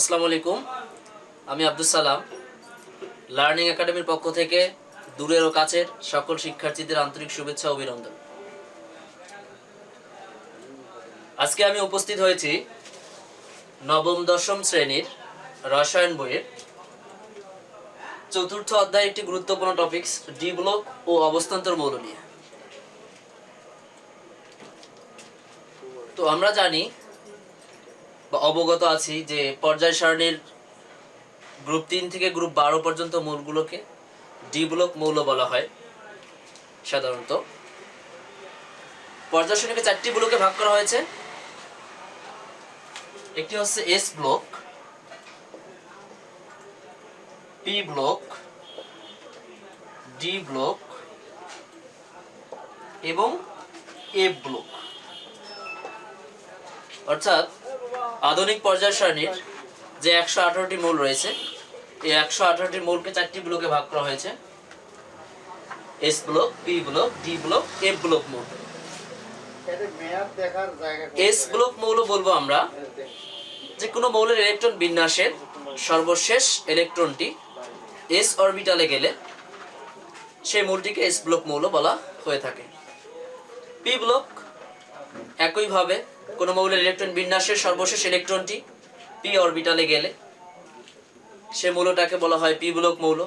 আসসালামু আলাইকুম। আমি আব্দুল সালাম। লার্নিং একাডেমির পক্ষ থেকে দূরের ও কাছের সকল শিক্ষার্থীদের আন্তরিক শুভেচ্ছা ও অভিনন্দন। আজকে আমি উপস্থিত হয়েছি নবম দশম শ্রেণীর রসায়ন বইয়ের চতুর্থ অধ্যায়ের একটি গুরুত্বপূর্ণ টপিকস ডি ব্লক ও অবস্থান্তর মৌল নিয়ে। তো আমরা জানি বা অবগত আছি যে পর্যায় সারণীর গ্রুপ 3 থেকে গ্রুপ 12 পর্যন্ত মৌলগুলোকে ডি ব্লক মৌল বলা হয়। সাধারণত পর্যায় সারণীকে 4টি ব্লকে ভাগ করা হয়েছে। একটি হচ্ছে S block, P block, D block এবং এফ ব্লক। অর্থাৎ আধুনিক পর্যায় সারণীর যে 118টি মৌল রয়েছে, এই 118টি মৌলকে 4টি ব্লকে ভাগ করা হয়েছে: S block, P block, D block, F block মৌল। এস ব্লক মৌল বলবো আমরা যে কোনো মৌলের ইলেকট্রন বিন্যাসের সর্বশেষ ইলেকট্রনটি এস অরবিটালে গেলে সেই মৌলটিকে এস ব্লক মৌল বলা হয়ে থাকে। পি ব্লক একইভাবে কোনো মৌলের ইলেকট্রন বিন্যাসের সর্বশেষ ইলেকট্রনটি পি অরবিটালে গেলে সেই মৌলটাকে বলা হয় পি ব্লক মৌল।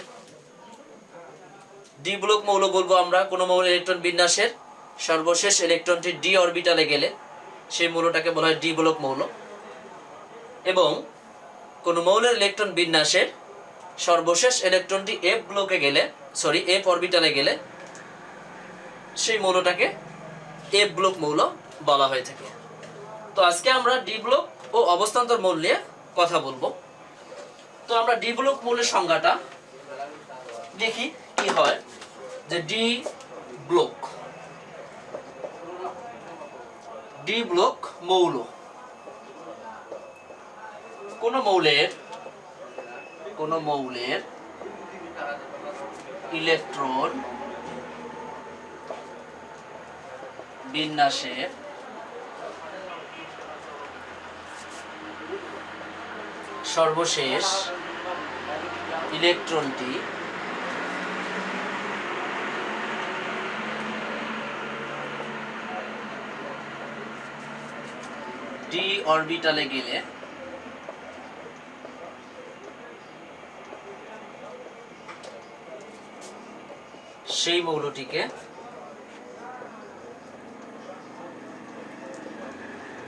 ডি ব্লক মৌল বলবো আমরা কোনো মৌলের ইলেকট্রন বিন্যাসের সর্বশেষ ইলেকট্রনটি ডি অরবিটালে গেলে সেই মৌলটাকে বলা হয় ডি ব্লক মৌল। এবং কোনো মৌলের ইলেকট্রন বিন্যাসের সর্বশেষ ইলেকট্রনটি এফ অরবিটালে গেলে সেই মৌলটাকে এফ ব্লক মৌল বলা হয়ে থাকে। তো আজকে আমরা ডি ব্লক ও অবস্থান্তর মৌল নিয়ে কথা বলবো। তো আমরা ডি ব্লক মৌলের সংজ্ঞাটা দেখি কি হয়। যে ডি ব্লক মৌল কোন মৌলের ইলেকট্রন বিন্যাসের সর্বশেষ ইলেকট্রনটি ডি অরবিটালে গেলে সেই মৌলটিকে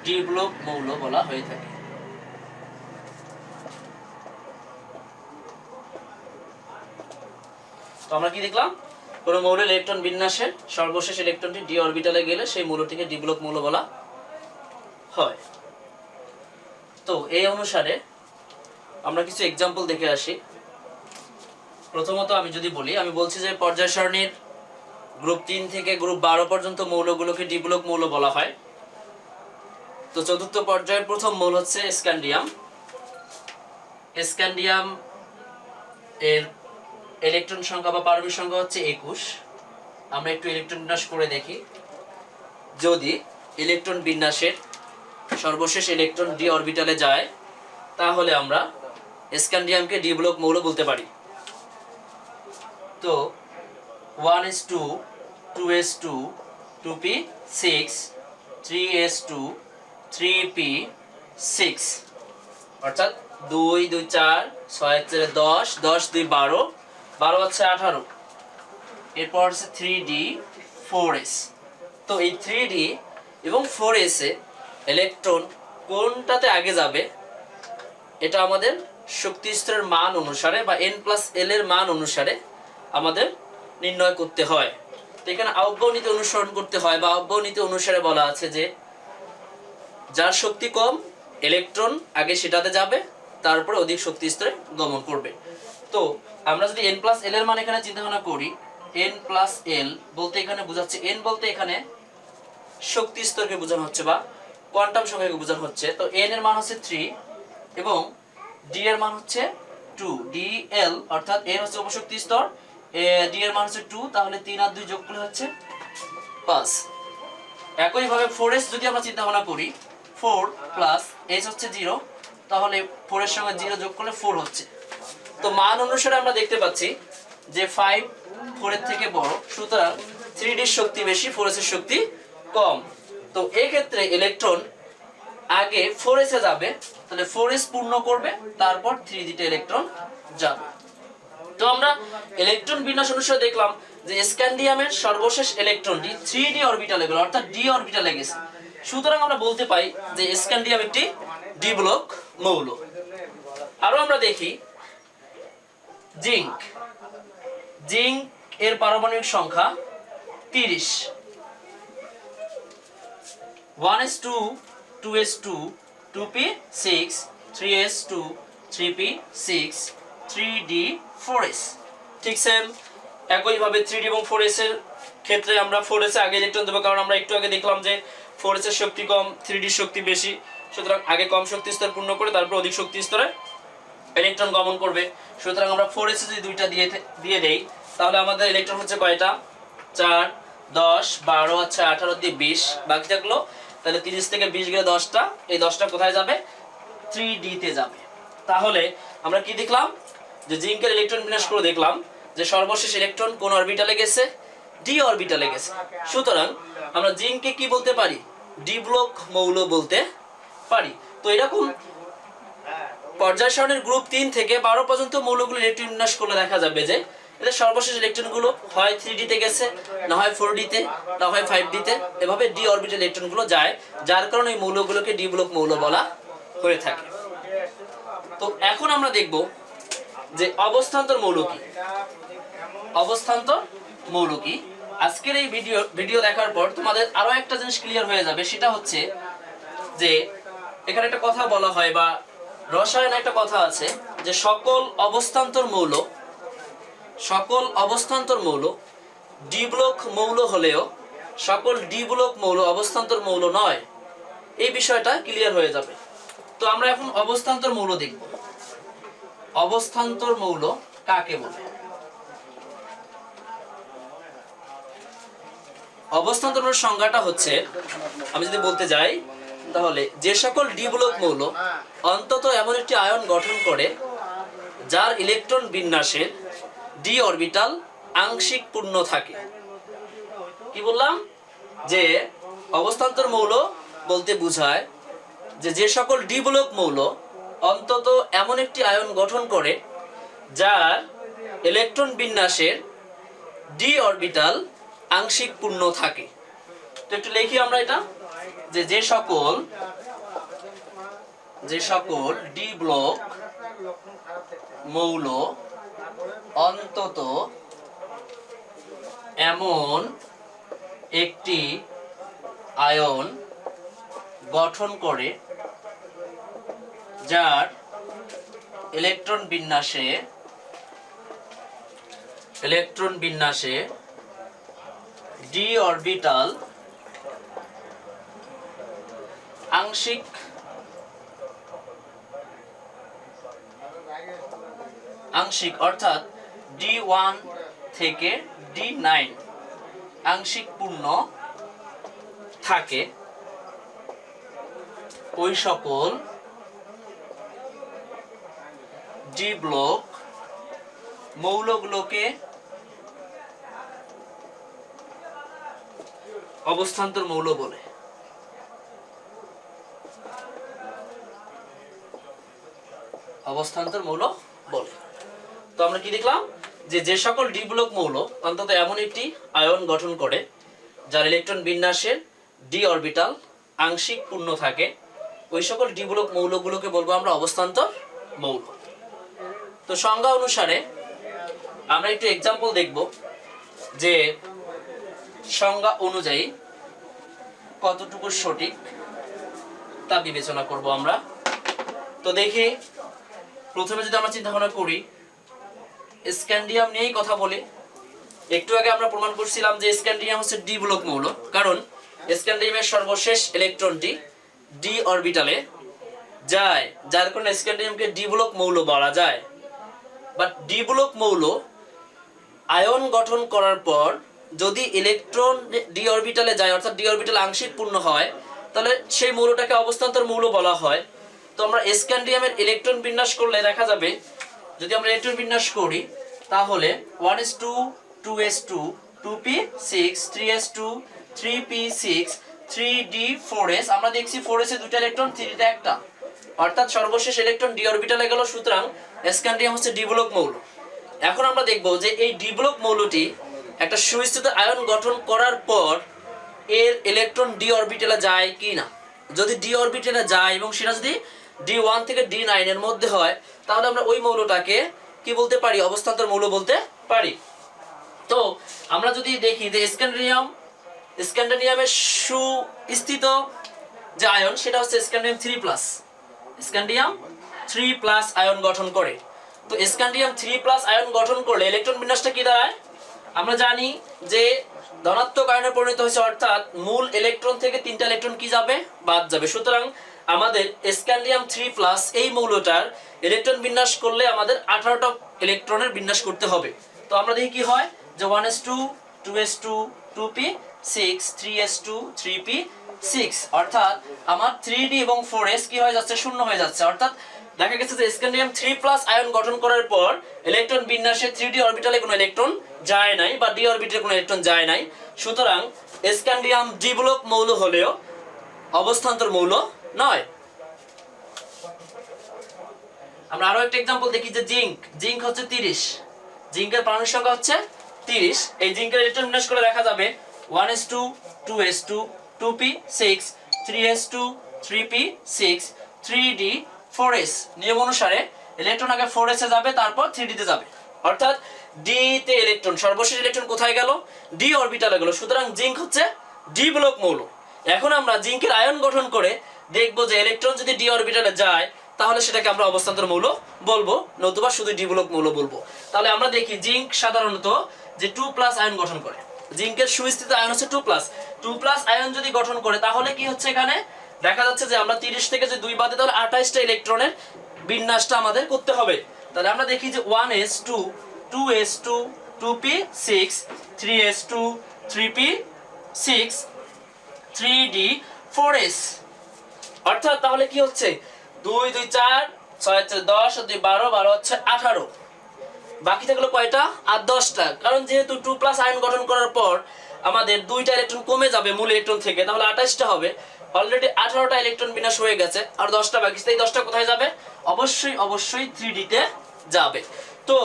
ডি ব্লক মৌল বলা হয়ে থাকে। তো আমরা কি দেখলাম? কোন মৌলের ইলেকট্রন বিন্যাসের সর্বশেষ ইলেকট্রনটি ডি অরবিটালে গেলে সেই মৌলটিকে ডি ব্লক মৌল বলা হয়। তো এই অনুসারে আমরা কিছু এক্সাম্পল দেখে আসি। প্রথমত আমি যদি বলি, আমি বলছি যে পর্যায় সারণীর গ্রুপ 3 থেকে গ্রুপ 12 পর্যন্ত মৌলগুলোকে ডি ব্লক মৌল বলা হয়। তো চতুর্থ পর্যায়ের প্রথম মৌল হচ্ছে স্ক্যান্ডিয়াম। স্ক্যান্ডিয়াম এর ইলেকট্রন সংখ্যা বা পারমাণবিক সংখ্যা হচ্ছে 21। আমরা একটু ইলেকট্রন বিন্যাস করে দেখি। যদি ইলেকট্রন বিন্যাসের সর্বশেষ ইলেকট্রন ডি অরবিটালে যায় তাহলে আমরা স্ক্যান্ডিয়ামকে ডি ব্লক মৌল বলতে পারি। তো 1s2 2s2 2p6 3s2 3p6 অর্থাৎ 2 2 4 6 4 10 10 2 12 12 হচ্ছে 18। এরপর হচ্ছে 3d 4s। তো এই 3d এবং 4s এ ইলেকট্রন কোনটাতে আগে যাবে এটা আমাদের শক্তি স্তরের মান অনুসারে বা n+l এর মান অনুসারে আমাদের নির্ণয় করতে হয়। তো এখানে আহ্বায়ক নীতি অনুসরণ করতে হয় বা আহ্বায়ক নীতি অনুসারে বলা আছে যে যার শক্তি কম ইলেকট্রন আগে সেটাতে যাবে, তারপরে অধিক শক্তি স্তরে গমন করবে। তো আমরা যদি n+l এর মান এখানে চিন্তা ভাবনা করি, n+l বলতে এখানে বোঝাচ্ছে, n বলতে এখানে শক্তি স্তরকে বোঝানো হচ্ছে বা কোয়ান্টাম সংখ্যাকে বোঝানো হচ্ছে। তো n এর মান হচ্ছে 3 এবং d এর মান হচ্ছে 2। dl অর্থাৎ n হচ্ছে অপশক্তি স্তর, d এর মান হচ্ছে 2, তাহলে 3 আর 2 যোগ করলে হচ্ছে 5। একইভাবে 4s যদি আমরা চিন্তা ভাবনা করি, 4 প্লাস h হচ্ছে 0, তাহলে 4 এর সঙ্গে 0 যোগ করলে 4 হচ্ছে। তো মান অনুসারে আমরা দেখতে পাচ্ছি যে 5 4 এর থেকে বড়, সুতরাং 3d এর শক্তি বেশি, 4s এর শক্তি কম। তো এই ক্ষেত্রে ইলেকট্রন আগে 4s এ যাবে, তাহলে 4s পূর্ণ করবে, তারপর 3d তে ইলেকট্রন যাবে। তো আমরা ইলেকট্রন বিন্যাস অনুসারে দেখলাম যে স্ক্যান্ডিয়ামের সর্বশেষ ইলেকট্রনটি 3d অরবিটালে গেল, অর্থাৎ d অরবিটালে গেছে। সুতরাং আমরা বলতে পারি যে স্ক্যান্ডিয়াম একটি d ব্লক মৌল। আরো আমরা দেখি জিঙ্ক। জিঙ্ক এর পারমাণবিক সংখ্যা 30। 1s2 2s2 2p6 3s2 3p6 3d 4s। ঠিক সেম একইভাবে 3d এবং 4s এর ক্ষেত্রে আমরা 4s এ আগে ইলেকট্রন দেব, কারণ আমরা একটু আগে দেখলাম যে 4s এর শক্তি কম, 3d এর শক্তি বেশি। সুতরাং আগে কম শক্তি স্তর পূর্ণ করে তারপর অধিক শক্তি স্তরে ইলেকট্রন গমন করবে। সুতরাং আমরা 4s এ যদি দুইটা দিয়ে দেই, তাহলে আমাদের ইলেকট্রন হচ্ছে কয়টা? 4 10 12 আচ্ছা 18 দিয়ে 20 বাকি থাকলো। তাহলে 30 থেকে 20 গেলে 10টা, এই 10টা কোথায় যাবে? 3d তে যাবে। তাহলে আমরা কি দেখলাম যে জিঙ্কের ইলেকট্রন বিন্যাস করে দেখলাম যে সর্বশেষ ইলেকট্রন কোন অরবিটালে গেছে? d অরবিটালে গেছে। সুতরাং আমরা জিঙ্ককে কি বলতে পারি? d ব্লক মৌল বলতে পারি। তো এরকম পর্যায় সারণীর গ্রুপ 3 থেকে 12 পর্যন্ত মৌলগুলো ইলেকট্রন বিন্যাস করলে দেখা যাবে যে এদের সর্বশেষ ইলেকট্রনগুলো হয় 3d তে গেছে, না হয় 4d তে, না হয় 5d তে, এভাবে d অরবিটাল ইলেকট্রনগুলো যায়, যার কারণে এই মৌলগুলোকে d ব্লক মৌল বলা হয়ে থাকে। তো এখন আমরা দেখব যে অবস্থান্তর মৌল কি। অবস্থান্তর মৌল কি? আজকের এই ভিডিও দেখার পর তোমাদের আরো একটা জিনিস ক্লিয়ার হয়ে যাবে, সেটা হচ্ছে যে এখানে একটা কথা বলা হয় বা রসায়নে একটা কথা আছে যে সকল অবস্থান্তর মৌল ডি ব্লক মৌল হলেও সকল ডি ব্লক মৌল অবস্থান্তর মৌল নয়। এই বিষয়টা ক্লিয়ার হয়ে যাবে। তো আমরা এখন অবস্থান্তর মৌল দেখব। অবস্থান্তর মৌল কাকে বলে? অবস্থান্তর মৌলের সংজ্ঞাটা হচ্ছে, আমি যদি বলতে যাই তাহলে, যে সকল ডি ব্লক মৌল অন্তত এমন একটি আয়ন গঠন করে যার ইলেকট্রন বিন্যাসের ডি অরবিটাল আংশিক পূর্ণ থাকে। কি বললাম? যে অবস্থান্তর মৌল বলতে বোঝায় যে সকল ডি ব্লক মৌল অন্তত এমন একটি আয়ন গঠন করে যার ইলেকট্রন বিন্যাসের ডি অরবিটাল আংশিক পূর্ণ থাকে। তো একটু লিখি আমরা এটা, যে সকল ডি ব্লক মৌল অন্তত এমন একটি আয়ন গঠন করে যার ইলেকট্রন বিন্যাসে ডি অরবিটাল আংশিক অর্থাৎ D1 থেকে D9 আংশিক পূর্ণ থাকে, ওই সকল ডি ব্লক মৌলগুলোকে অবস্থান্তর মৌল বলে। অবস্থান্তর মৌল বলে। তো আমরা কি দেখলাম যে সকল ডি ব্লক মৌল অন্তত এমন একটি আয়ন গঠন করে যার ইলেকট্রন বিন্যাসের ডি অরবিটাল আংশিক পূর্ণ থাকে, ওই সকল ডি ব্লক মৌলগুলোকে বলবো আমরা অবস্থান্তর মৌল। তো সংজ্ঞা অনুসারে আমরা একটু এক্সাম্পল দেখব যে সংজ্ঞা অনুযায়ী কতটুকু সঠিক তা বিবেচনা করব আমরা। তো দেখি, প্রথমে যদি আমরা চিন্তা ভাবনা করি, স্ক্যান্ডিয়াম নিয়েই কথা বলি। একটু আগে আমরা প্রমাণ করছিলাম যে স্ক্যান্ডিয়াম হচ্ছে ডি ব্লক মৌল, কারণ স্ক্যান্ডিয়ামের সর্বশেষ ইলেকট্রনটি ডি অরবিটালে যায়, যার কারণে স্ক্যান্ডিয়ামকে ডি ব্লক মৌল বলা যায়। বাট ডি ব্লক মৌল আয়ন গঠন করার পর যদি ইলেকট্রন ডি অরবিটালে যায়, অর্থাৎ ডি অরবিটাল আংশিক পূর্ণ হয়, তাহলে সেই মৌলটাকে অবস্থান্তর মৌল বলা হয়। তো আমরা স্ক্যান্ডিয়ামের ইলেকট্রন বিন্যাস করলে দেখা যাবে, যদি আমরা ইলেকট্রন বিন্যাস করি তাহলে 1s2 2s2 2p6 3s2 3p6 3d4s, আমরা দেখছি 4s এ দুটো ইলেকট্রন 3 তে একটা, অর্থাৎ সর্বশেষ ইলেকট্রন ডি অরবিটালে গেল। সুতরাং স্ক্যান্ডিয়াম হচ্ছে ডি ব্লক মৌল। এখন আমরা দেখব যে এই ডি ব্লক মৌলটি একটা সুস্থিত আয়ন গঠন করার পর এর ইলেকট্রন ডি অরবিটালে যায় কি না। যদি ডি অরবিটালে যায় এবং সেটা যদি D1 থেকে D9 এর মধ্যে হয়, তাহলে আমরা ওই মৌলটাকে কি বলতে পারি, অবস্থান্তর মৌল বলতে পারি। তো আমরা যদি দেখি যে স্ক্যান্ডিয়ামের সুস্থিত যে আয়ন সেটা হচ্ছে স্ক্যান্ডিয়াম 3+, স্ক্যান্ডিয়াম 3+ আয়ন গঠন করে। তো স্ক্যান্ডিয়াম 3+ আয়ন গঠন করলে ইলেকট্রন বিন্যাসটা কি দাঁড়ায়, আমরা জানি যে ধনাত্মক আয়নে পরিণত হয়েছে, অর্থাৎ মূল ইলেকট্রন থেকে 3টা ইলেকট্রন কি যাবে, বাদ যাবে। সুতরাং আমাদের স্ক্যান্ডিয়াম 3+ এই মৌলটার ইলেকট্রন বিন্যাস করলে আমাদের 18টা ইলেকট্রনের বিন্যাস করতে হবে। তো আমরা দেখি কি হয়, যে 1s2 2s2 2p6 3s2 3p6, অর্থাৎ আমার 3d এবং 4s কি হয়ে যাচ্ছে, শূন্য হয়ে যাচ্ছে। অর্থাৎ দেখা গেছে যে স্ক্যান্ডিয়াম 3+ আয়ন গঠন করার পর ইলেকট্রন বিন্যাসে 3d অরবিটালে কোনো ইলেকট্রন যায় নাই বা d অরবিটালে কোনো ইলেকট্রন যায় নাই। সুতরাং স্ক্যান্ডিয়াম ডি ব্লক মৌল হলেও অবস্থান্তর মৌল নয়। আমরা আরো একটা एग्जांपल দেখি যে জিঙ্ক হচ্ছে 30, জিঙ্কের পারমাণবিক সংখ্যা হচ্ছে 30। এই জিঙ্কের ইলেকট্রন বিন্যাস করে দেখা যাবে 1s2 2s2 2p6 3s2 3p6 3d4s। নিয়ম অনুসারে ইলেকট্রন আগে 4s এ যাবে, তারপর 3d তে যাবে, অর্থাৎ d তে ইলেকট্রন, সর্বশেষ ইলেকট্রন কোথায় গেল, d অরবিটালে গেল। সুতরাং জিঙ্ক হচ্ছে ডি ব্লক মৌল। এখন আমরা জিঙ্কের আয়ন গঠন করে দেখব যে ইলেকট্রন যদি d অরবিটালে যায় তাহলে সেটাকে আমরা অবস্থান্তর মৌল বলবো, নতুবা শুধু ডি ব্লক মৌল বলবো। তাহলে আমরা দেখি জিঙ্ক সাধারণত যে 2+ আয়ন গঠন করে, জিঙ্কের সুস্থিত আয়ন হচ্ছে 2+। আয়ন যদি গঠন করে তাহলে কি হচ্ছে, এখানে দেখা যাচ্ছে যে আমরা 30 থেকে যে 2 বাদে তাহলে 28টা ইলেকট্রনের বিন্যাসটা আমাদের করতে হবে। তাহলে আমরা দেখি যে 1s2 2s2 2p6 3s2 3p6 3d4s, অর্থাৎ তাহলে কি হচ্ছে 2 2 4 6 4 10 2 12 12 হচ্ছে 18, বাকি থাকলো কয়টা, আর 10টা। কারণ যেহেতু 2+ আয়ন গঠন করার পর আমাদের 2টা ইলেকট্রন কমে যাবে মূল ইলেকট্রন থেকে, তাহলে 28টা হবে। অলরেডি 18টা ইলেকট্রন বিন্যাস হয়ে গেছে, আর 10টা বাকি। এই 10টা কোথায় যাবে, অবশ্যই 3d তে যাবে। তো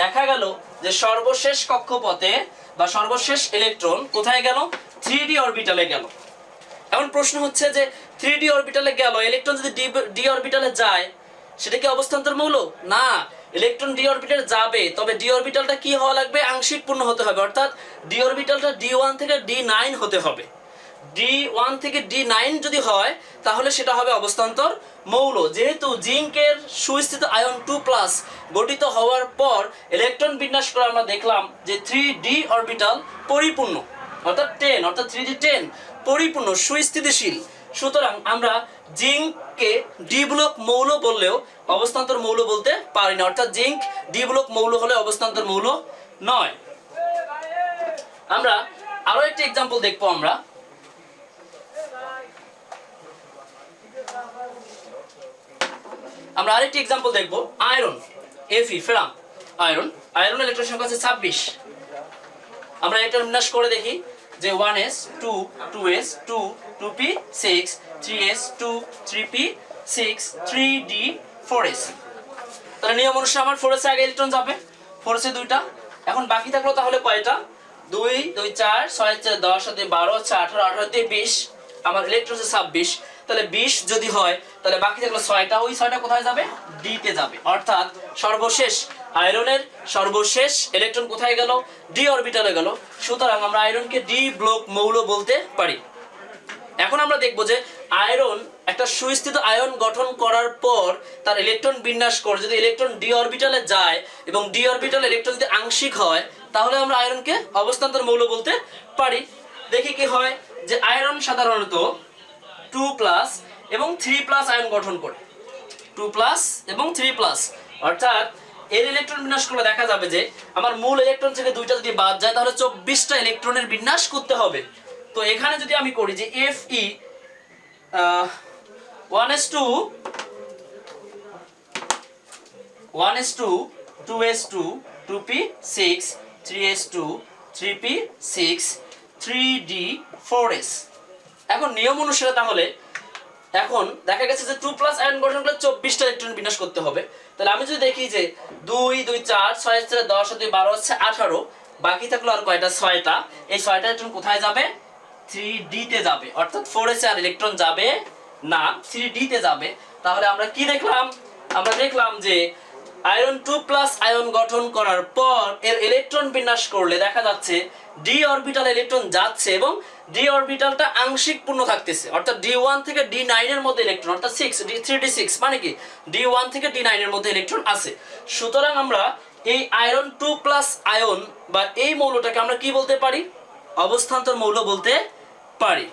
দেখা গেল যে সর্বশেষ কক্ষপথে বা সর্বশেষ ইলেকট্রন কোথায় গেল, 3d অরবিটালে গেল। এখন প্রশ্ন হচ্ছে যে 3d অরবিটালে গেল, ইলেকট্রন যদি d অরবিটালে যায় সেটা কি অবস্থান্তর মৌল না। ইলেকট্রন d অরবিটালে যাবে, তবে d অরবিটালটা কি হওয়া লাগবে, আংশিক পূর্ণ হতে হবে, অর্থাৎ d অরবিটালটা d1 থেকে d9 হতে হবে। d1 থেকে d9 যদি হয় তাহলে সেটা হবে অবস্থান্তর মৌল। যেহেতু জিঙ্কের সুস্থিত আয়ন 2+ গঠিত হওয়ার পর ইলেকট্রন বিন্যাস করে আমরা দেখলাম যে 3d অরবিটাল পরিপূর্ণ, অর্থাৎ 3d10 পরিপূর্ণ সুস্থিতিশীল। সুতরাং আমরা জিঙ্ককে ডি ব্লক মৌল বললেও অবস্থান্তর মৌল বলতে পারি না, অর্থাৎ জিঙ্ক ডি ব্লক মৌল হলে অবস্থান্তর মৌল নয়। আমরা আরো একটা एग्जांपल দেখবো। আমরা আরেকটি एग्जांपल দেখবো, আয়রন Fe ফেরাম আয়রন ইলেকট্রন সংখ্যা আছে 26। আমরা এটা বিন্যাস করে দেখি যে 1s 2 2s 2 2p6 3s 2 3p6 3d4s। তাহলে নিয়ম অনুসারে আমার 4s এ আগে ইলেকট্রন যাবে, 4s এ দুইটা। এখন বাকি থাকলো তাহলে কয়টা, 2 2 4 6 4 10 2 12 18 18 দিয়ে 20, আমার ইলেকট্রন আছে 26। তাহলে 20 যদি হয় তাহলে বাকি থাকলো 6টা, ওই 6টা কোথায় যাবে, d তে যাবে। অর্থাৎ সর্বশেষ আয়রনের সর্বশেষ ইলেকট্রন কোথায় গেল, d অরবিটালে গেল। সুতরাং আমরা আয়রনকে ডি ব্লক মৌল বলতে পারি। এখন আমরা দেখব যে আয়রন একটা সুস্থিত আয়ন গঠন করার পর তার ইলেকট্রন বিন্যাস করে যদি ইলেকট্রন ডি অরবিটালে যায় এবং ডি অরবিটাল ইলেকট্রন যদি আংশিক হয় তাহলে আমরা আয়রনকে অবস্থান্তর মৌল বলতে পারি। দেখি কি হয়, যে আয়রন সাধারণত 2+ এবং 3+ আয়ন গঠন করে, 2+ এবং 3+, অর্থাৎ এর ইলেকট্রন বিন্যাস করলে দেখা যাবে যে আমার মূল ইলেকট্রন থেকে দুইটা যদি বাদ যায় তাহলে 24টা ইলেকট্রনের বিন্যাস করতে হবে। তো এখানে যদি আমি করি যে Fe 1s2 1s2 2s2 2p6 3s2 3p6 3d 4s। এখন নিয়ম অনুসারে তাহলে এখন দেখা গেছে যে 2 প্লাস আয়ন গঠন করলে 24টা ইলেকট্রন বিন্যাস করতে হবে। তাহলে আমি যদি দেখি যে 2 2 4 6 4 10 2 12 হচ্ছে 18, বাকি থাকলো আর কয়টা? 6টা। এই 6টা ইলেকট্রন কোথায় যাবে? 3d তে যাবে, অর্থাৎ 4s আর ইলেকট্রন যাবে না, 3d তে যাবে। তাহলে আমরা কি দেখলাম? আমরা দেখলাম যে আয়রন 2 প্লাস আয়ন গঠন করার পর এর ইলেকট্রন বিন্যাস করলে দেখা যাচ্ছে ডি অরবিটাল ইলেকট্রন যাচ্ছে এবং ডি অরবিটালটা আংশিক পূর্ণ থাকতেছে, অর্থাৎ d1 থেকে d9 এর মধ্যে ইলেকট্রন, অর্থাৎ 6 d3d6 মানে কি d1 থেকে d9 এর মধ্যে ইলেকট্রন আছে। সুতরাং আমরা এই আয়রন 2 প্লাস আয়ন বা এই মৌলটাকে আমরা কি বলতে পারি? অবস্থান্তর মৌল বলতে পারি।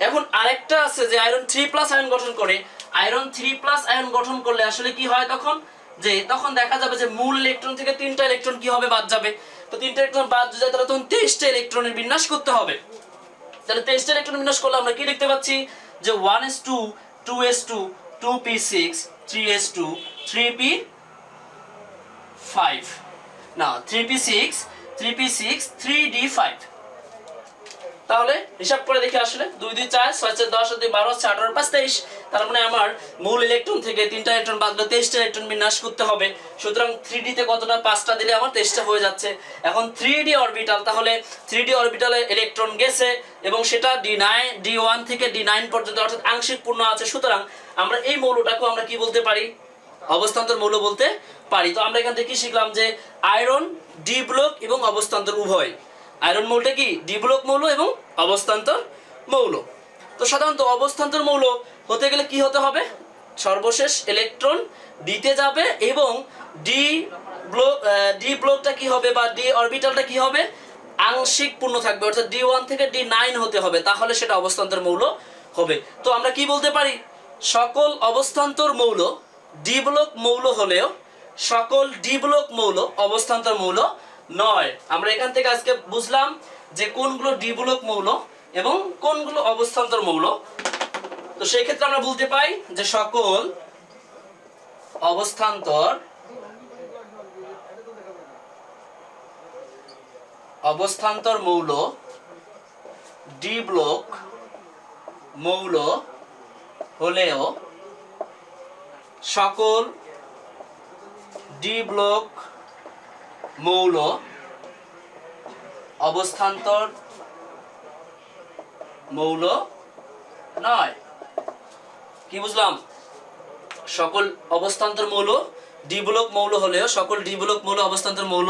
এখন আরেকটা আছে যে আয়রন 3 প্লাস আয়ন গঠন করে। আয়রন 3 প্লাস আয়ন গঠন করলে আসলে কি হয় তখন? যে তখন দেখা যাবে যে মূল ইলেকট্রন থেকে 3টা ইলেকট্রন কি হবে? বাদ যাবে। তো 3টা ইলেকট্রন বাদ যায়, তাহলে তখন 23টা ইলেকট্রনের বিন্যাস করতে হবে। তাহলে 23টা ইলেকট্রন বিন্যাস করলে আমরা কি দেখতে পাচ্ছি? যে 1s2 2s2 2p6 3s2 3p5 না 3p6 3d5। তাহলে হিসাব করে দেখি আসলে 2 2 4 6 4 10 2 12 18 5 23। তার মানে আমার মূল ইলেকট্রন থেকে 3টা ইলেকট্রন বাদ দিলে 23টা ইলেকট্রন বিন্যাস করতে হবে। সুতরাং 3d তে কতটা? 5টা দিলে আমার 23টা হয়ে যাচ্ছে। এখন 3d অরবিটাল, তাহলে 3d অরবিটালে ইলেকট্রন গেছে এবং সেটা d1 থেকে d9 পর্যন্ত, অর্থাৎ আংশিক পূর্ণ আছে। সুতরাং আমরা এই মৌলটাকে আমরা কি বলতে পারি? অবস্থান্তর মৌল বলতে পারি। তো আমরা এখান থেকে কি শিখলাম? যে আয়রন ডি ব্লক এবং অবস্থান্তর উভয়। আয়রন মৌলটা কি ডি ব্লক মৌল এবং অবস্থান্তর মৌল। তো সাধারণত অবস্থান্তর মৌল হতে গেলে কি হতে হবে? সর্বশেষ ইলেকট্রন দিতে যাবে এবং ডি ব্লকটা কি হবে বা ডি অরবিটালটা কি হবে? আংশিক পূর্ণ থাকবে, অর্থাৎ d1 থেকে d9 হতে হবে, তাহলে সেটা অবস্থান্তর মৌল হবে। তো আমরা কি বলতে পারি? সকল অবস্থান্তর মৌল ডি ব্লক মৌল হলেও সকল ডি ব্লক মৌল অবস্থান্তর মৌল নয়। আমরা এখান থেকে আজকে বুঝলাম যে কোনগুলো ডি ব্লক মৌল এবং কোনগুলো অবস্থান্তর মৌল। তো সেই ক্ষেত্রে আমরা বলতে পাই যে সকল অবস্থান্তর মৌল ডি ব্লক মৌল হলেও সকল ডি ব্লক মৌল অবস্থান্তর মৌল নয়। কি বুঝলাম? সকল অবস্থান্তর মৌল ডি ব্লক মৌল হলেও সকল ডি ব্লক মৌল অবস্থান্তর মৌল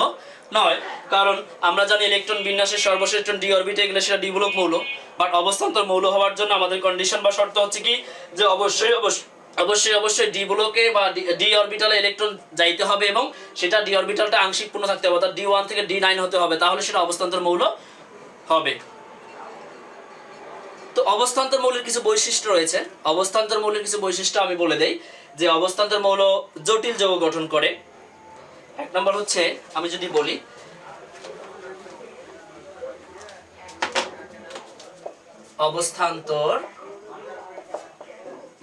নয়, কারণ আমরা জানি ইলেকট্রন বিন্যাসের সর্বশেষ ইলেকট্রন ডি অরবিটে গেলে সেটা ডি ব্লক মৌল। বাট অবস্থান্তর মৌল হওয়ার জন্য আমাদের কন্ডিশন বা শর্ত হচ্ছে কি? যে অবশ্যই ডি ব্লকে বা ডি অরবিটালে ইলেকট্রন যাইতে হবে এবং সেটা ডি অরবিটালটা আংশিক পূর্ণ থাকতে হবে, অর্থাৎ d1 থেকে d9 হতে হবে, তাহলে সেটা অবস্থান্তর মৌল হবে। তো অবস্থান্তর মৌলের কিছু বৈশিষ্ট্য রয়েছে। অবস্থান্তর মৌলের কিছু বৈশিষ্ট্য আমি বলে দেই যে অবস্থান্তর মৌল জটিল যৌগ গঠন করে। এক নম্বর হচ্ছে, আমি যদি বলি অবস্থান্তর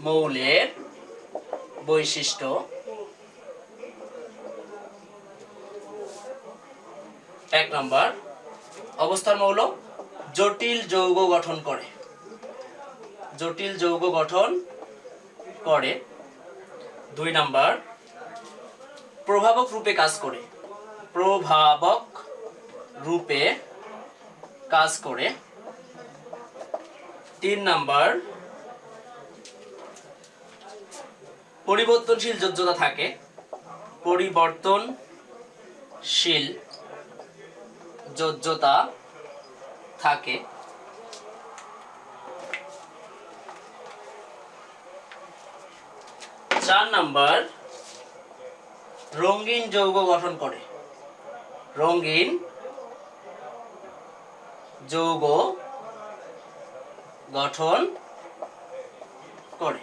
মৌলের বৈশিষ্ট্য, এক নম্বর অবস্থার মৌল জটিল যৌগ গঠন করে, জটিল যৌগ গঠন করে। 2 নাম্বার প্রভাবক রূপে কাজ করে, প্রভাবক রূপে কাজ করে। 3 নাম্বার পরিবর্তনশীল যোজ্যতা থাকে, পরিবর্তনশীল যোজ্যতা থাকে। 4 নাম্বার রঙিন যৌগ গঠন করে, রঙিন যৌগ গঠন করে।